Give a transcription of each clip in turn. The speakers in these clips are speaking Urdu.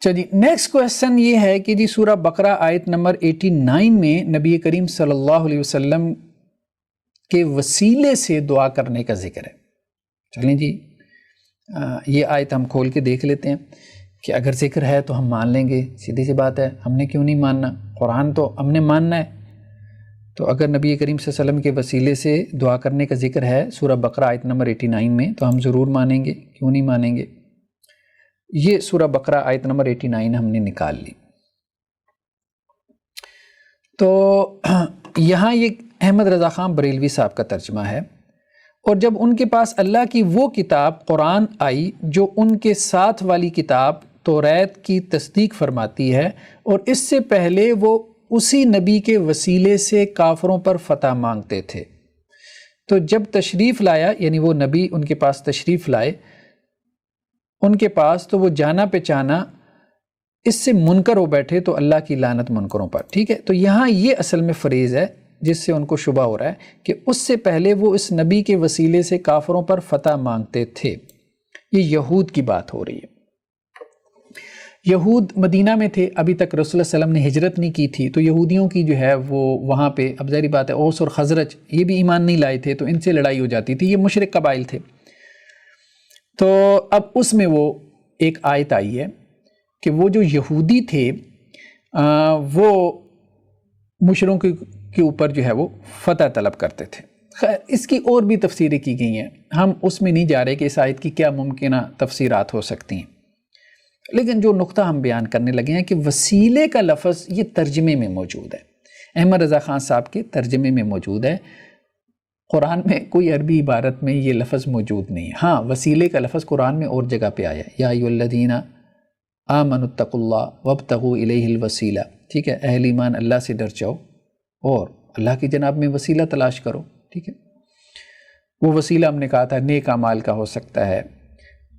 چلیے نیکسٹ کویسچن یہ ہے کہ جی سورہ بقرہ آیت نمبر 89 میں نبی کریم صلی اللہ علیہ وسلم کے وسیلے سے دعا کرنے کا ذکر ہے. چلیں جی یہ آیت ہم کھول کے دیکھ لیتے ہیں کہ اگر ذکر ہے تو ہم مان لیں گے، سیدھی سی بات ہے، ہم نے کیوں نہیں ماننا، قرآن تو ہم نے ماننا ہے. تو اگر نبی کریم صلی اللہ علیہ وسلم کے وسیلے سے دعا کرنے کا ذکر ہے سورہ بقرہ آیت نمبر 89 میں تو ہم ضرور مانیں گے، کیوں نہیں مانیں گے. یہ سورہ بقرہ آیت نمبر 89 ہم نے نکال لی. تو یہاں یہ احمد رضا خان بریلوی صاحب کا ترجمہ ہے، اور جب ان کے پاس اللہ کی وہ کتاب قرآن آئی جو ان کے ساتھ والی کتاب توریت کی تصدیق فرماتی ہے، اور اس سے پہلے وہ اسی نبی کے وسیلے سے کافروں پر فتح مانگتے تھے، تو جب تشریف لایا یعنی وہ نبی ان کے پاس تشریف لائے ان کے پاس، تو وہ جانا پہچانا اس سے منکر ہو بیٹھے تو اللہ کی لعنت منکروں پر. ٹھیک ہے، تو یہاں یہ اصل میں فریز ہے جس سے ان کو شبہ ہو رہا ہے کہ اس سے پہلے وہ اس نبی کے وسیلے سے کافروں پر فتح مانگتے تھے. یہ یہود کی بات ہو رہی ہے. یہود مدینہ میں تھے، ابھی تک رسول اللہ علیہ وسلم نے ہجرت نہیں کی تھی، تو یہودیوں کی جو ہے وہ وہاں پہ، اب ظاہری بات ہے اوس اور خزرج یہ بھی ایمان نہیں لائے تھے تو ان سے لڑائی ہو جاتی تھی، یہ مشرک قبائل تھے. تو اب اس میں وہ ایک آیت آئی ہے کہ وہ جو یہودی تھے وہ مشرکوں کے اوپر جو ہے وہ فتح طلب کرتے تھے. خیر اس کی اور بھی تفسیریں کی گئی ہیں، ہم اس میں نہیں جا رہے کہ اس آیت کی کیا ممکنہ تفسیرات ہو سکتی ہیں، لیکن جو نقطہ ہم بیان کرنے لگے ہیں کہ وسیلے کا لفظ یہ ترجمے میں موجود ہے، احمد رضا خان صاحب کے ترجمے میں موجود ہے. قرآن میں کوئی عربی عبارت میں یہ لفظ موجود نہیں ہے. ہاں وسیلے کا لفظ قرآن میں اور جگہ پہ آیا ہے، یا ایھا الذین آمنوا اتقوا اللہ وابتغوا الیہ الوسیلہ. ٹھیک ہے، اہل ایمان اللہ سے ڈر جاؤ اور اللہ کی جناب میں وسیلہ تلاش کرو. ٹھیک ہے، وہ وسیلہ ہم نے کہا تھا نیک اعمال کا ہو سکتا ہے،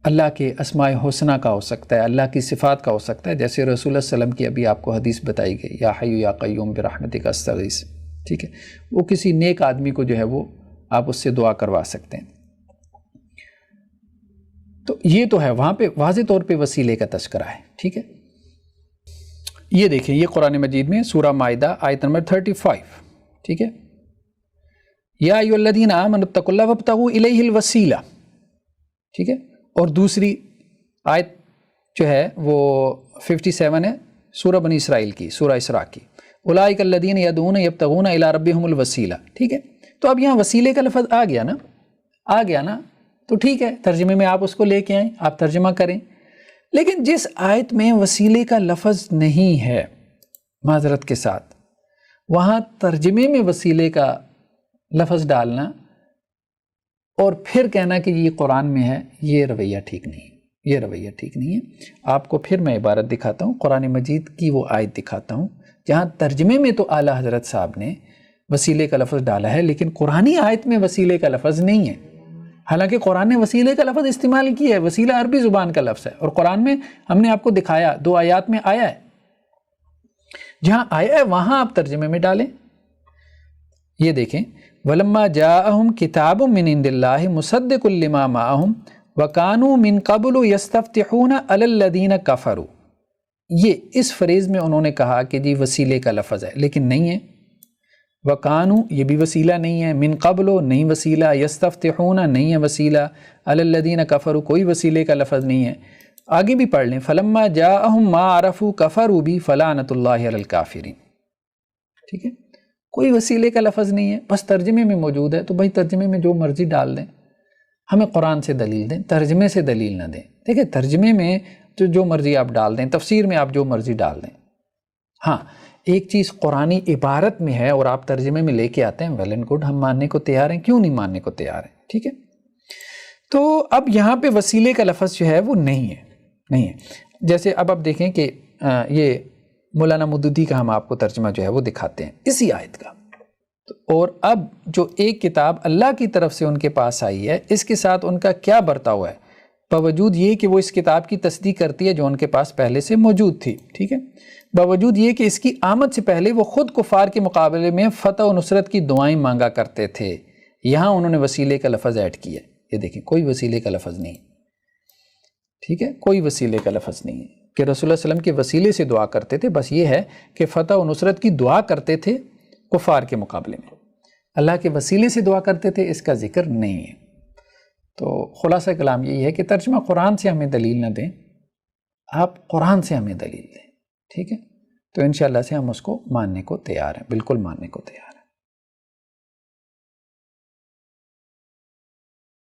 اللہ کے اسماء حسنہ کا ہو سکتا ہے، اللہ کی صفات کا ہو سکتا ہے، جیسے رسول اللہ صلی اللہ علیہ وسلم کی ابھی آپ کو حدیث بتائی گئی، یا حی یا قیوم برحمتک استغیث. ٹھیک ہے، وہ کسی نیک آدمی کو جو ہے وہ آپ اس سے دعا کروا سکتے ہیں. تو یہ تو ہے وہاں پہ واضح طور پہ وسیلے کا تذکرہ ہے. ٹھیک ہے، یہ دیکھیں یہ قرآن مجید میں سورہ مائدہ آیت نمبر 35. ٹھیک ہے، یا ایھا الذین آمنوا اتقوا اللہ وابتغوا الیہ الوسیلہ. ٹھیک ہے، اور دوسری آیت جو ہے وہ 57 ہے سورہ بنی اسرائیل کی، سورہ اسراء کی، اولئک الذین یدعون یبتغون الی ربہم الوسیلہ. ٹھیک ہے، تو اب یہاں وسیلے کا لفظ آ گیا نا، تو ٹھیک ہے ترجمے میں آپ اس کو لے کے آئیں، آپ ترجمہ کریں. لیکن جس آیت میں وسیلے کا لفظ نہیں ہے، معذرت کے ساتھ وہاں ترجمے میں وسیلے کا لفظ ڈالنا اور پھر کہنا کہ یہ قرآن میں ہے، یہ رویہ ٹھیک نہیں ہے. آپ کو پھر میں عبارت دکھاتا ہوں، قرآن مجید کی وہ آیت دکھاتا ہوں جہاں ترجمے میں تو اعلیٰ حضرت صاحب نے وسیلے کا لفظ ڈالا ہے، لیکن قرآنی آیت میں وسیلے کا لفظ نہیں ہے. حالانکہ قرآن نے وسیلے کا لفظ استعمال کیا ہے، وسیلہ عربی زبان کا لفظ ہے، اور قرآن میں ہم نے آپ کو دکھایا 2 آیات میں آیا ہے. جہاں آیا ہے وہاں آپ ترجمے میں ڈالیں. یہ دیکھیں، وَلَمَّا جَاءَهُمْ كِتَابٌ مِّنْ عِندِ اللَّهِ مُصَدِّقٌ لِّمَا مَعَهُمْ وَكَانُوا مِن قَبْلُ يَسْتَفْتِحُونَ عَلَى الَّذِينَ كَفَرُوا. یہ اس فریز میں انہوں نے کہا کہ جی وسیلے کا لفظ ہے، لیکن نہیں ہے. وَكَانُوا یہ بھی وسیلہ نہیں ہے، مِن قَبْلُ نہیں وسیلہ، يَسْتَفْتِحُونَ نہیں ہے وسیلہ، عَلَى الَّذِينَ كَفَرُوا کوئی وسیلے کا لفظ نہیں ہے. آگے بھی پڑھ لیں، فَلَمَّا جَاءَهُمْ مَا عَرَفُوا كَفَرُوا بِهِ فَلَعْنَةُ اللَّهِ عَلَى الْكَافِرِينَ. ٹھیک ہے، کوئی وسیلے کا لفظ نہیں ہے، بس ترجمے میں موجود ہے، تو بھائی ترجمے میں جو مرضی ڈال دیں، ہمیں قرآن سے دلیل دیں، ترجمے سے دلیل نہ دیں. دیکھیں ترجمے میں تو جو مرضی آپ ڈال دیں، تفسیر میں آپ جو مرضی ڈال دیں. ہاں ایک چیز قرآنی عبارت میں ہے اور آپ ترجمے میں لے کے آتے ہیں، ویل اینڈ گڈ، ہم ماننے کو تیار ہیں، کیوں نہیں ماننے کو تیار ہیں. ٹھیک ہے، تو اب یہاں پہ وسیلے کا لفظ جو ہے وہ نہیں ہے. جیسے اب آپ دیکھیں کہ یہ مولانا مودودی کا ہم آپ کو ترجمہ جو ہے وہ دکھاتے ہیں اسی آیت کا. اور اب جو ایک کتاب اللہ کی طرف سے ان کے پاس آئی ہے، اس کے ساتھ ان کا کیا برتاؤ ہے، باوجود یہ کہ وہ اس کتاب کی تصدیق کرتی ہے جو ان کے پاس پہلے سے موجود تھی. ٹھیک ہے، باوجود یہ کہ اس کی آمد سے پہلے وہ خود کفار کے مقابلے میں فتح و نصرت کی دعائیں مانگا کرتے تھے. یہاں انہوں نے وسیلے کا لفظ ایڈ کیا. یہ دیکھیں کوئی وسیلے کا لفظ نہیں. ٹھیک ہے، کوئی وسیلے کا لفظ نہیں ہے. کہ رسول اللہ علیہ وسلم کے وسیلے سے دعا کرتے تھے، بس یہ ہے کہ فتح و نصرت کی دعا کرتے تھے کفار کے مقابلے میں، اللہ کے وسیلے سے دعا کرتے تھے اس کا ذکر نہیں ہے۔ تو خلاصہ کلام یہی ہے کہ ترجمہ قرآن سے ہمیں دلیل نہ دیں، آپ قرآن سے ہمیں دلیل دیں، ٹھیک ہے؟ تو انشاءاللہ سے ہم اس کو ماننے کو تیار ہیں، بالکل ماننے کو تیار ہیں۔